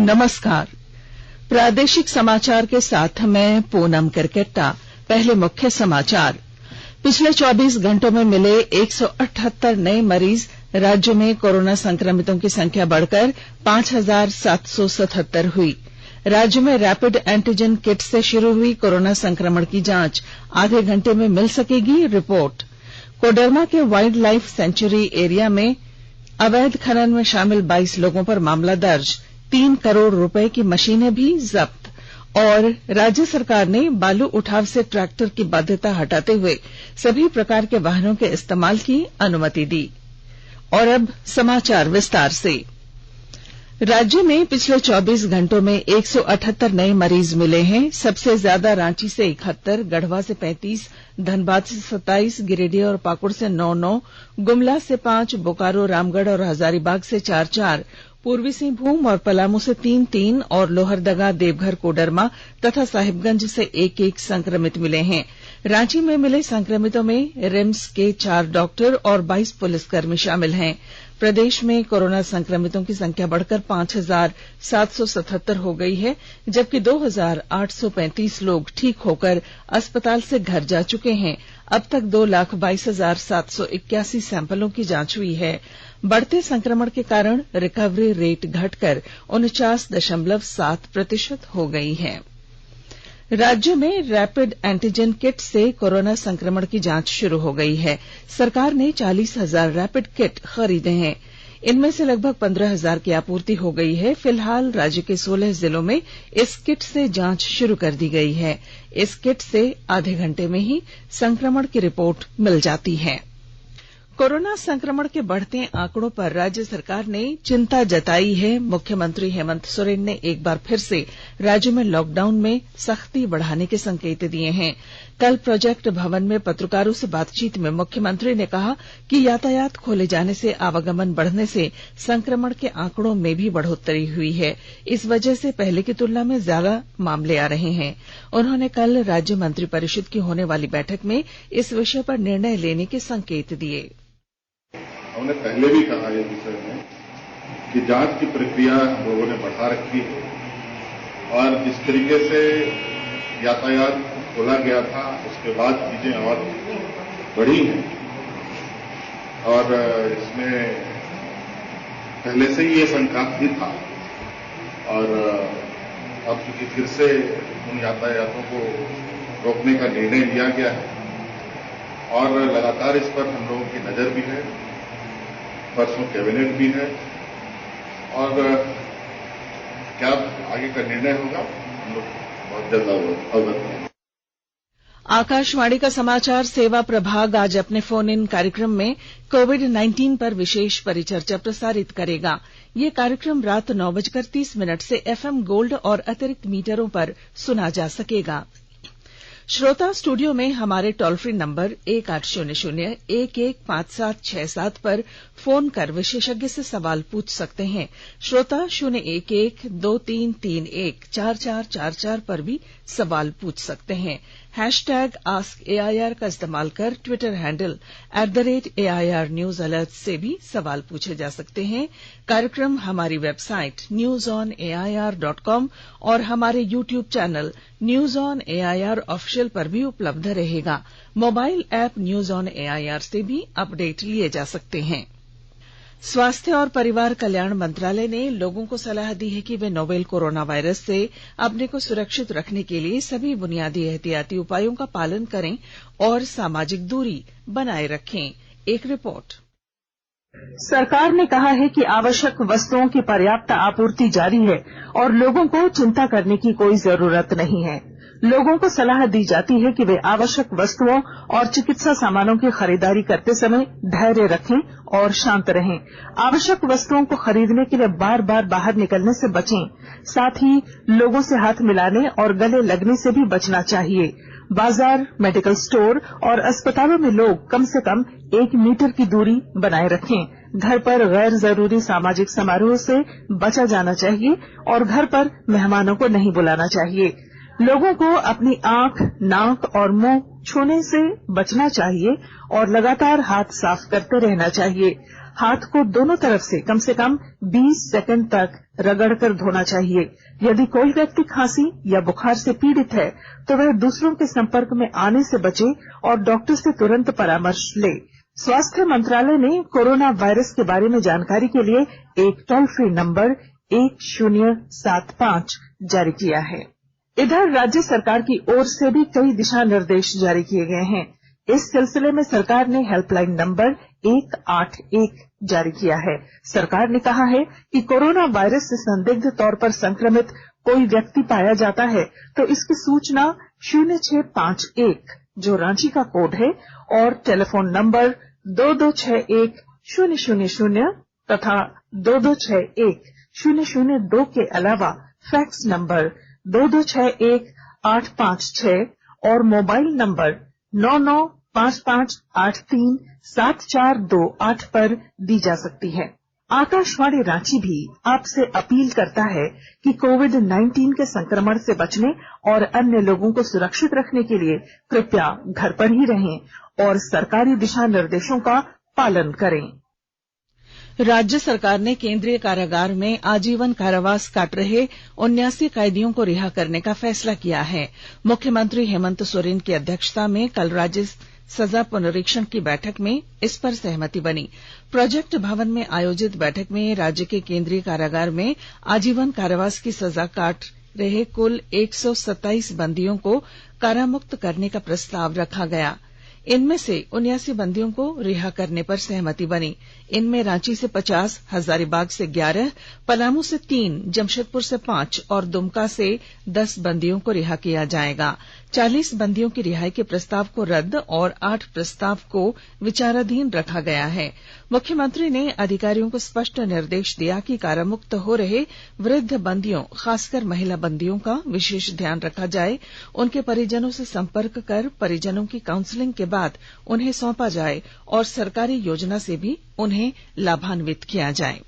नमस्कार। प्रादेशिक समाचार के साथ मैं पूनम करकेट्टा। पहले मुख्य समाचार। पिछले 24 घंटों में मिले 178 नए मरीज। राज्य में कोरोना संक्रमितों की संख्या बढ़कर 5777 हुई। राज्य में रैपिड एंटीजन किट से शुरू हुई कोरोना संक्रमण की जांच, आधे घंटे में मिल सकेगी रिपोर्ट। कोडरमा के वाइल्ड लाइफ सेंचुरी एरिया में अवैध खनन में शामिल 22 लोगों पर मामला दर्ज। 3 करोड़ रुपए की मशीनें भी जब्त। और राज्य सरकार ने बालू उठाव से ट्रैक्टर की बाध्यता हटाते हुए सभी प्रकार के वाहनों के इस्तेमाल की अनुमति दी। और अब समाचार विस्तार से। राज्य में पिछले 24 घंटों में 178 नए मरीज मिले हैं। सबसे ज्यादा रांची से 71, गढ़वा से 35, धनबाद से 27, गिरिडीह और पाकुड़ से 9-9, गुमला से 5, बोकारो, रामगढ़ और हजारीबाग से 4-4, पूर्वी सिंहभूम और पलामू से 3-3 और लोहरदगा, देवघर, कोडरमा तथा साहिबगंज से 1-1 संक्रमित मिले हैं। रांची में मिले संक्रमितों में रिम्स के 4 डॉक्टर और 22 पुलिसकर्मी शामिल हैं। प्रदेश में कोरोना संक्रमितों की संख्या बढ़कर 5777 हो गई है, जबकि 2835 लोग ठीक होकर अस्पताल से घर जा चुके हैं। अब तक 2,22,781 सैंपलों की जांच हुई है। बढ़ते संक्रमण के कारण रिकवरी रेट घटकर 49.7% हो गई है। राज्य में रैपिड एंटीजन किट से कोरोना संक्रमण की जांच शुरू हो गई है। सरकार ने 40,000 रैपिड किट खरीदे हैं। इनमें से लगभग 15,000 की आपूर्ति हो गई है। फिलहाल राज्य के 16 जिलों में इस किट से जांच शुरू कर दी गई है। इस किट से आधे घंटे में ही संक्रमण की रिपोर्ट मिल जाती है। कोरोना संक्रमण के बढ़ते आंकड़ों पर राज्य सरकार ने चिंता जताई है। मुख्यमंत्री हेमंत सोरेन ने एक बार फिर से राज्य में लॉकडाउन में सख्ती बढ़ाने के संकेत दिए हैं। कल प्रोजेक्ट भवन में पत्रकारों से बातचीत में मुख्यमंत्री ने कहा कि यातायात खोले जाने से आवागमन बढ़ने से संक्रमण के आंकड़ों में भी बढ़ोतरी हुई है। इस वजह से पहले की तुलना में ज्यादा मामले आ रहे हैं। उन्होंने कल राज्य मंत्रिपरिषद की होने वाली बैठक में इस विषय पर निर्णय लेने के संकेत दिए। हमने पहले भी कहा इस विषय में कि जांच की प्रक्रिया हम लोगों ने बढ़ा रखी है और जिस तरीके से यातायात खोला गया था उसके बाद चीजें और बढ़ी हैं और इसमें पहले से ही ये शंका भी था और अब चूंकि फिर से उन यातायातों को रोकने का निर्णय लिया गया है और लगातार इस पर हम लोगों की नजर भी है। परसों कैबिनेट भी है और क्या आगे का निर्णय होगा हम लोग बहुत जल्द अवगत हैं। आकाशवाणी का समाचार सेवा प्रभाग आज अपने फोन इन कार्यक्रम में कोविड-19 पर विशेष परिचर्चा प्रसारित करेगा। ये कार्यक्रम रात 9:30 से FM गोल्ड और अतिरिक्त मीटरों पर सुना जा सकेगा। श्रोता स्टूडियो में हमारे टोल फ्री नंबर 1800-115767 पर फोन कर विशेषज्ञ से सवाल पूछ सकते हैं। श्रोता 011-2331-4444 पर भी सवाल पूछ सकते हैं। #AskAIR का इस्तेमाल कर Twitter handle @AIR news alert से भी सवाल पूछे जा सकते हैं। कार्यक्रम हमारी वेबसाइट newsonair.com और हमारे YouTube channel news on AIR official पर भी उपलब्ध रहेगा। Mobile app news on AIR से भी अपडेट लिए जा सकते हैं। स्वास्थ्य और परिवार कल्याण मंत्रालय ने लोगों को सलाह दी है कि वे नोवेल कोरोना वायरस से अपने को सुरक्षित रखने के लिए सभी बुनियादी एहतियाती उपायों का पालन करें और सामाजिक दूरी बनाए रखें। एक रिपोर्ट। सरकार ने कहा है कि आवश्यक वस्तुओं की पर्याप्त आपूर्ति जारी है और लोगों को चिंता करने की कोई जरूरत नहीं है। लोगों को सलाह दी जाती है कि वे आवश्यक वस्तुओं और चिकित्सा सामानों की खरीदारी करते समय धैर्य रखें और शांत रहें। आवश्यक वस्तुओं को खरीदने के लिए बार बार बाहर निकलने से बचें। साथ ही लोगों से हाथ मिलाने और गले लगने से भी बचना चाहिए। बाजार, मेडिकल स्टोर और अस्पतालों में लोग कम से कम 1 मीटर की दूरी बनाए रखें। घर पर गैर जरूरी सामाजिक समारोह से बचा जाना चाहिए और घर पर मेहमानों को नहीं बुलाना चाहिए। लोगों को अपनी आंख, नाक और मुंह छूने से बचना चाहिए और लगातार हाथ साफ करते रहना चाहिए। हाथ को दोनों तरफ से कम 20 सेकंड तक रगड़कर धोना चाहिए। यदि कोई व्यक्ति खांसी या बुखार से पीड़ित है तो वह दूसरों के संपर्क में आने से बचे और डॉक्टर से तुरंत परामर्श ले। स्वास्थ्य मंत्रालय ने कोरोना वायरस के बारे में जानकारी के लिए एक टोल फ्री नंबर 1075 जारी किया है। इधर राज्य सरकार की ओर से भी कई दिशा निर्देश जारी किए गए हैं। इस सिलसिले में सरकार ने हेल्पलाइन नंबर 181 जारी किया है। सरकार ने कहा है कि कोरोना वायरस से संदिग्ध तौर पर संक्रमित कोई व्यक्ति पाया जाता है तो इसकी सूचना 0651 जो रांची का कोड है और टेलीफोन नंबर 2261-000 तथा 2261-002 के अलावा फैक्स नंबर 2261-856 और मोबाइल नंबर 9955837428 पर दी जा सकती है। आकाशवाणी रांची भी आपसे अपील करता है कि कोविड-19 के संक्रमण से बचने और अन्य लोगों को सुरक्षित रखने के लिए कृपया घर पर ही रहें और सरकारी दिशा निर्देशों का पालन करें। राज्य सरकार ने केंद्रीय कारागार में आजीवन कारावास काट रहे 79 कैदियों को रिहा करने का फैसला किया है। मुख्यमंत्री हेमंत सोरेन की अध्यक्षता में कल राज्य सजा पुनरीक्षण की बैठक में इस पर सहमति बनी। प्रोजेक्ट भवन में आयोजित बैठक में राज्य के केंद्रीय कारागार में आजीवन कारावास की सजा काट रहे कुल 127 बंदियों को कारामुक्त करने का प्रस्ताव रखा गया। इनमें से 79 बंदियों को रिहा करने पर सहमति बनी। इनमें रांची से 50, हजारीबाग से 11, पलामू से 3, जमशेदपुर से 5 और दुमका से 10 बंदियों को रिहा किया जाएगा। 40 बंदियों की रिहाई के प्रस्ताव को रद्द और 8 प्रस्ताव को विचाराधीन रखा गया है। मुख्यमंत्री ने अधिकारियों को स्पष्ट निर्देश दिया कि कारामुक्त हो रहे वृद्ध बंदियों, खासकर महिला बंदियों का विशेष ध्यान रखा जाए। उनके परिजनों से संपर्क कर परिजनों की काउंसलिंग के बाद उन्हें सौंपा जाए और सरकारी योजना से भी उन्हें लाभान्वित किया जाए।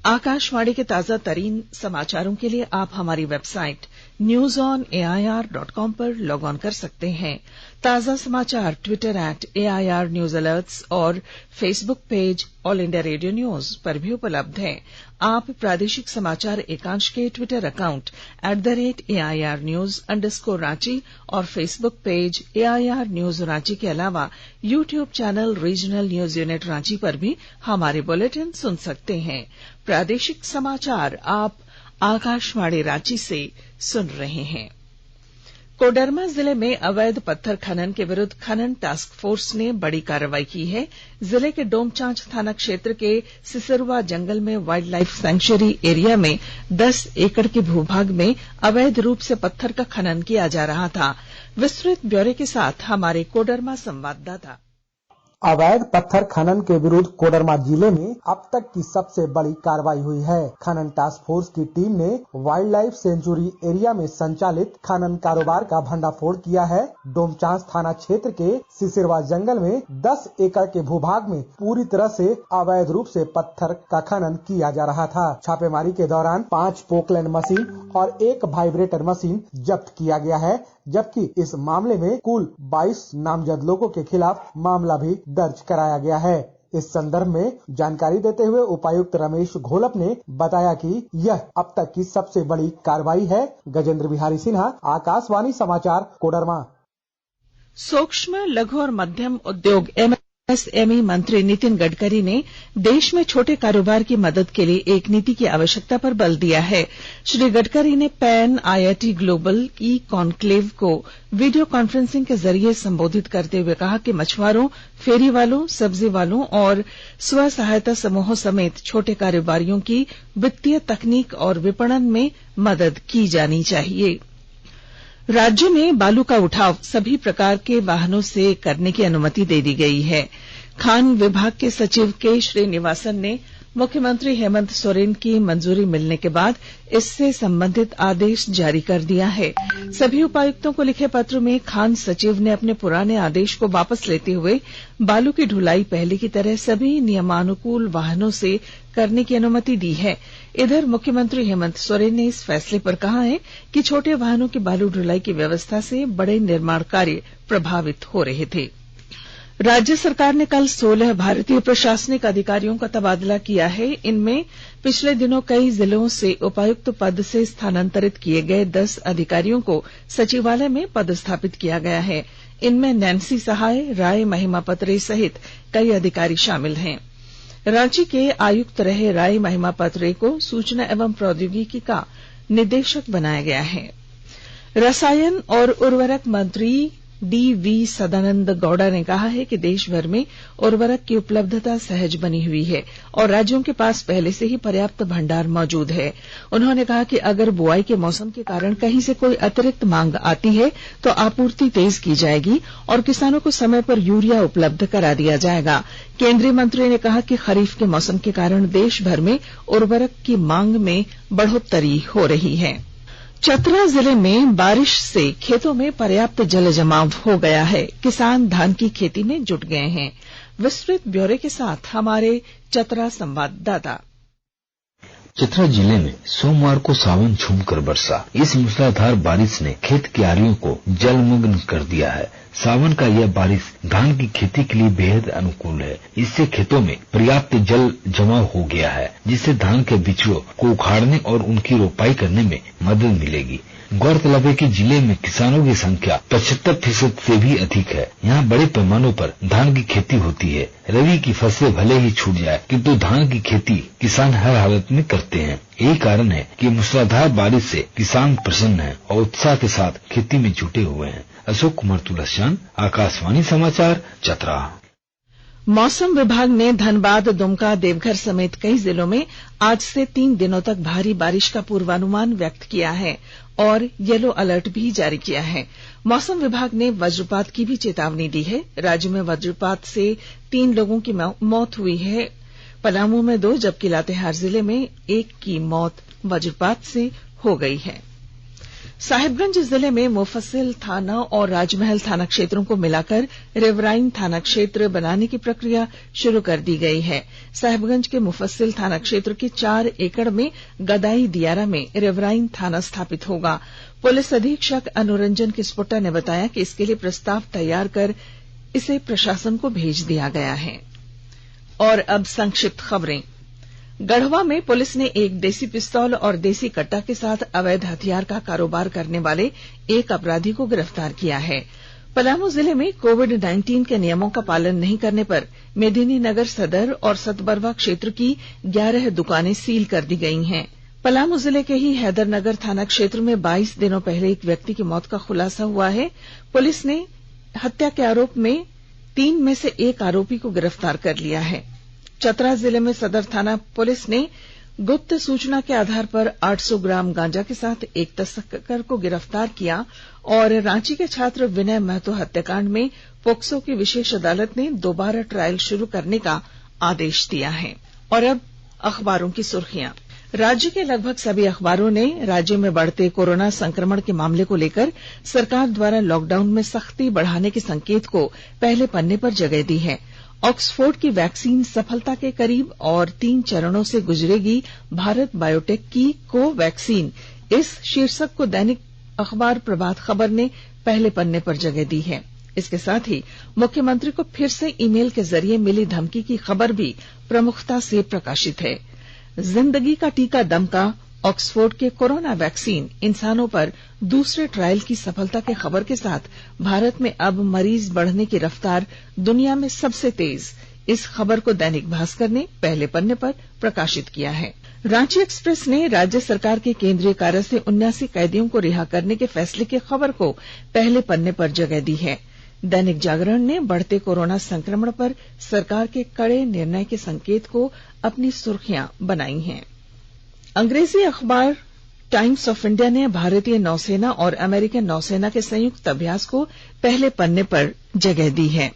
आकाशवाणी के ताजा तरीन समाचारों के लिए आप हमारी वेबसाइट newsonair.com पर लॉग ऑन कर सकते हैं। ताजा समाचार ट्विटर @AIR News Alerts और Facebook page all India radio news पर भी उपलब्ध हैं। आप प्रादेशिक समाचार एकांश के ट्विटर अकाउंट @AIR News_Ranchi और Facebook page AIR News Ranchi के अलावा YouTube channel regional news unit Ranchi पर भी हमारे बुलेटिन सुन सकते हैं। प्रादेशिक समाचार आप आकाशवाणी रांची से सुन रहे हैं। कोडरमा जिले में अवैध पत्थर खनन के विरुद्ध खनन टास्क फोर्स ने बड़ी कार्रवाई की है। जिले के डोमचांच थाना क्षेत्र के सिसरवा जंगल में वाइल्ड लाइफ सेंचुरी एरिया में 10 एकड़ के भूभाग में अवैध रूप से पत्थर का खनन किया जा रहा था। विस्तृत ब्यौरे के साथ हमारे कोडरमा संवाददाता। अवैध पत्थर खनन के विरुद्ध कोडरमा जिले में अब तक की सबसे बड़ी कार्रवाई हुई है। खनन टास्क फोर्स की टीम ने वाइल्ड लाइफ सेंचुरी एरिया में संचालित खनन कारोबार का भंडाफोड़ किया है। डोमचांच थाना क्षेत्र के सिसिरवा जंगल में 10 एकड़ के भूभाग में पूरी तरह से अवैध रूप से पत्थर का खनन किया जा रहा था। छापेमारी के दौरान 5 पोकलैंड मशीन और 1 वाइब्रेटर मशीन जब्त किया गया है, जबकि इस मामले में कुल 22 नामजद लोगों के खिलाफ मामला भी दर्ज कराया गया है। इस संदर्भ में जानकारी देते हुए उपायुक्त रमेश घोलप ने बताया कि यह अब तक की सबसे बड़ी कार्रवाई है। गजेंद्र बिहारी सिन्हा, आकाशवाणी समाचार, कोडरमा। सूक्ष्म, लघु और मध्यम उद्योग MSME मंत्री नितिन गडकरी ने देश में छोटे कारोबार की मदद के लिए एक नीति की आवश्यकता पर बल दिया है। श्री गडकरी ने pan IIT global e conclave को वीडियो कॉन्फ्रेंसिंग के जरिए संबोधित करते हुए कहा कि मछुआरों, फेरी वालों, सब्जी वालों और स्व सहायता समूहों समेत छोटे कारोबारियों की वित्तीय, तकनीक और विपणन में मदद की जानी चाहिए। राज्य में बालू का उठाव सभी प्रकार के वाहनों से करने की अनुमति दे दी गई है। खान विभाग के सचिव के श्रीनिवासन ने मुख्यमंत्री हेमंत सोरेन की मंजूरी मिलने के बाद इससे संबंधित आदेश जारी कर दिया है। सभी उपायुक्तों को लिखे पत्र में खान सचिव ने अपने पुराने आदेश को वापस लेते हुए बालू की ढुलाई पहले की तरह सभी नियमानुकूल वाहनों से करने की अनुमति दी है। इधर मुख्यमंत्री हेमंत सोरेन ने इस फैसले पर कहा है कि छोटे वाहनों की बालू ढुलाई की व्यवस्था से बड़े निर्माण कार्य प्रभावित हो रहे थे। राज्य सरकार ने कल 16 भारतीय प्रशासनिक अधिकारियों का तबादला किया है। इनमें पिछले दिनों कई जिलों से उपायुक्त पद से स्थानांतरित किए गए 10 अधिकारियों को सचिवालय में पदस्थापित किया गया है। इनमें नैन्सी सहाय, राय महिमापत रे सहित कई अधिकारी शामिल हैं। रांची के आयुक्त रहे राय महिमापत रे को सूचना एवं प्रौद्योगिकी का निदेशक बनाया गया है। रसायन और उर्वरक मंत्री डी.वी. सदानंद गौड़ा ने कहा है कि देश भर में उर्वरक की उपलब्धता सहज बनी हुई है और राज्यों के पास पहले से ही पर्याप्त भंडार मौजूद है। उन्होंने कहा कि अगर बुआई के मौसम के कारण कहीं से कोई अतिरिक्त मांग आती है तो आपूर्ति तेज की जाएगी और किसानों को समय पर यूरिया उपलब्ध करा दिया जाएगा। केंद्रीय मंत्री ने कहा कि खरीफ के मौसम के कारण देश भर में उर्वरक की मांग में बढ़ोत्तरी हो रही है। चतरा जिले में बारिश से खेतों में पर्याप्त जल जमाव हो गया है। किसान धान की खेती में जुट गए हैं। विस्तृत ब्यौरे के साथ हमारे चतरा संवाददाता। चतरा जिले में सोमवार को सावन झूमकर बरसा। इस मूसलाधार बारिश ने खेत क्यारियों को जलमग्न कर दिया है। सावन का यह बारिश धान की खेती के लिए बेहद अनुकूल है। इससे खेतों में पर्याप्त जल जमाव हो गया है, जिससे धान के बिचड़ों को उखाड़ने और उनकी रोपाई करने में मदद मिलेगी। गौरतलब है कि जिले में किसानों की संख्या 75% से भी अधिक है। यहाँ बड़े पैमानों पर धान की खेती होती है। रबी की फसलें भले ही छूट जाए, किंतु धान की खेती किसान हर हालत में करते हैं। यही कारण है कि मूसलाधार बारिश से किसान प्रसन्न हैं और उत्साह के साथ खेती में जुटे हुए हैं। अशोक कुमार तुलसियान, आकाशवाणी समाचार, चतरा। मौसम विभाग ने धनबाद, दुमका, देवघर समेत कई जिलों में आज से 3 दिनों तक भारी बारिश का पूर्वानुमान व्यक्त किया है और येलो अलर्ट भी जारी किया है। मौसम विभाग ने वज्रपात की भी चेतावनी दी है। राज्य में वज्रपात से 3 लोगों की मौत हुई है। पलामू में 2 जबकि लातेहार जिले में 1 की मौत वज्रपात से हो गई है। साहिबगंज जिले में मुफस्सिल थाना और राजमहल थाना क्षेत्रों को मिलाकर रिवराइन थाना क्षेत्र बनाने की प्रक्रिया शुरू कर दी गई है। साहिबगंज के मुफस्सिल थाना क्षेत्र के 4 एकड़ में गदाई दियारा में रिवराइन थाना स्थापित होगा। पुलिस अधीक्षक अनुरंजन किस्पोट्टा ने बताया कि इसके लिए प्रस्ताव तैयार कर इसे प्रशासन को भेज दिया गया है। और अब संक्षिप्त खबरें। गढ़वा में पुलिस ने एक देसी पिस्तौल और देसी कट्टा के साथ अवैध हथियार का कारोबार करने वाले एक अपराधी को गिरफ्तार किया है। पलामू जिले में कोविड-19 के नियमों का पालन नहीं करने पर मेदिनीनगर सदर और सतबरवा क्षेत्र की 11 दुकानें सील कर दी गई हैं। पलामू जिले के ही हैदरनगर थाना क्षेत्र में 22 दिनों पहले एक व्यक्ति की मौत का खुलासा हुआ है। पुलिस ने हत्या के आरोप में 3 में से 1 आरोपी को गिरफ्तार कर लिया है। चतरा जिले में सदर थाना पुलिस ने गुप्त सूचना के आधार पर 800 ग्राम गांजा के साथ एक तस्कर को गिरफ्तार किया और रांची के छात्र विनय महतो हत्याकांड में पोक्सो की विशेष अदालत ने दोबारा ट्रायल शुरू करने का आदेश दिया है। और अब अखबारों की सुर्खियां। राज्य के लगभग सभी अखबारों ने राज्य में बढ़ते कोरोना संक्रमण के मामले को लेकर सरकार द्वारा लॉकडाउन में सख्ती बढ़ाने के संकेत को पहले पन्ने पर जगह दी है। ऑक्सफोर्ड की वैक्सीन सफलता के करीब और 3 चरणों से गुजरेगी भारत बायोटेक की कोवैक्सीन। इस शीर्षक को दैनिक अखबार प्रभात खबर ने पहले पन्ने पर जगह दी है। इसके साथ ही मुख्यमंत्री को फिर से ईमेल के जरिए मिली धमकी की खबर भी प्रमुखता से प्रकाशित है। जिंदगी का टीका दमका, ऑक्सफोर्ड के कोरोना वैक्सीन इंसानों पर दूसरे ट्रायल की सफलता के खबर के साथ भारत में अब मरीज बढ़ने की रफ्तार दुनिया में सबसे तेज। इस खबर को दैनिक भास्कर ने पहले पन्ने पर प्रकाशित किया है। रांची एक्सप्रेस ने राज्य सरकार के केंद्रीय कारा से 79 कैदियों को रिहा करने के फैसले की खबर को पहले पन्ने पर जगह दी है। दैनिक जागरण ने बढ़ते कोरोना संक्रमण पर सरकार के कड़े निर्णय के संकेत को अपनी सुर्खियां बनाई हैं। अंग्रेजी अखबार टाइम्स ऑफ इंडिया ने भारतीय नौसेना और अमेरिकन नौसेना के संयुक्त अभ्यास को पहले पन्ने पर जगह दी है।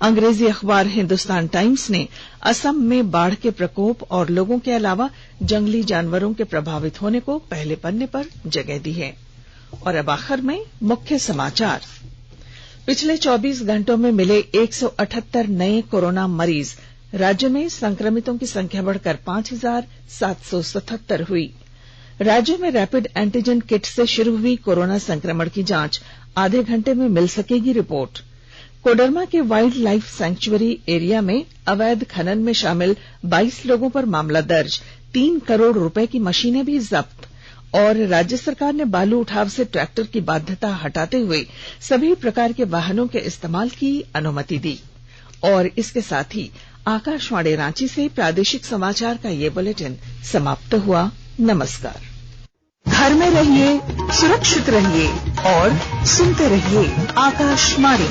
अंग्रेजी अखबार हिंदुस्तान टाइम्स ने असम में बाढ़ के प्रकोप और लोगों के अलावा जंगली जानवरों के प्रभावित होने को पहले पन्ने पर जगह दी है। और अब आखिर में मुख्य समाचार। पिछले 24 घंटों में मिले 178 नए कोरोना मरीज। राज्य में संक्रमितों की संख्या बढ़कर 5,777 हुई। राज्य में रैपिड एंटीजन किट से शुरू हुई कोरोना संक्रमण की जांच, आधे घंटे में मिल सकेगी रिपोर्ट। कोडरमा के वाइल्ड लाइफ सेंचुरी एरिया में अवैध खनन में शामिल 22 लोगों पर मामला दर्ज, 3 करोड़ रुपए की मशीनें भी जब्त। और राज्य सरकार ने बालू उठाव से ट्रैक्टर की बाध्यता हटाते हुए सभी प्रकार के वाहनों के इस्तेमाल की अनुमति दी। और इसके साथ ही आकाशवाणी रांची से प्रादेशिक समाचार का ये बुलेटिन समाप्त हुआ। नमस्कार। घर में रहिए, सुरक्षित रहिए और सुनते रहिए आकाशवाणी।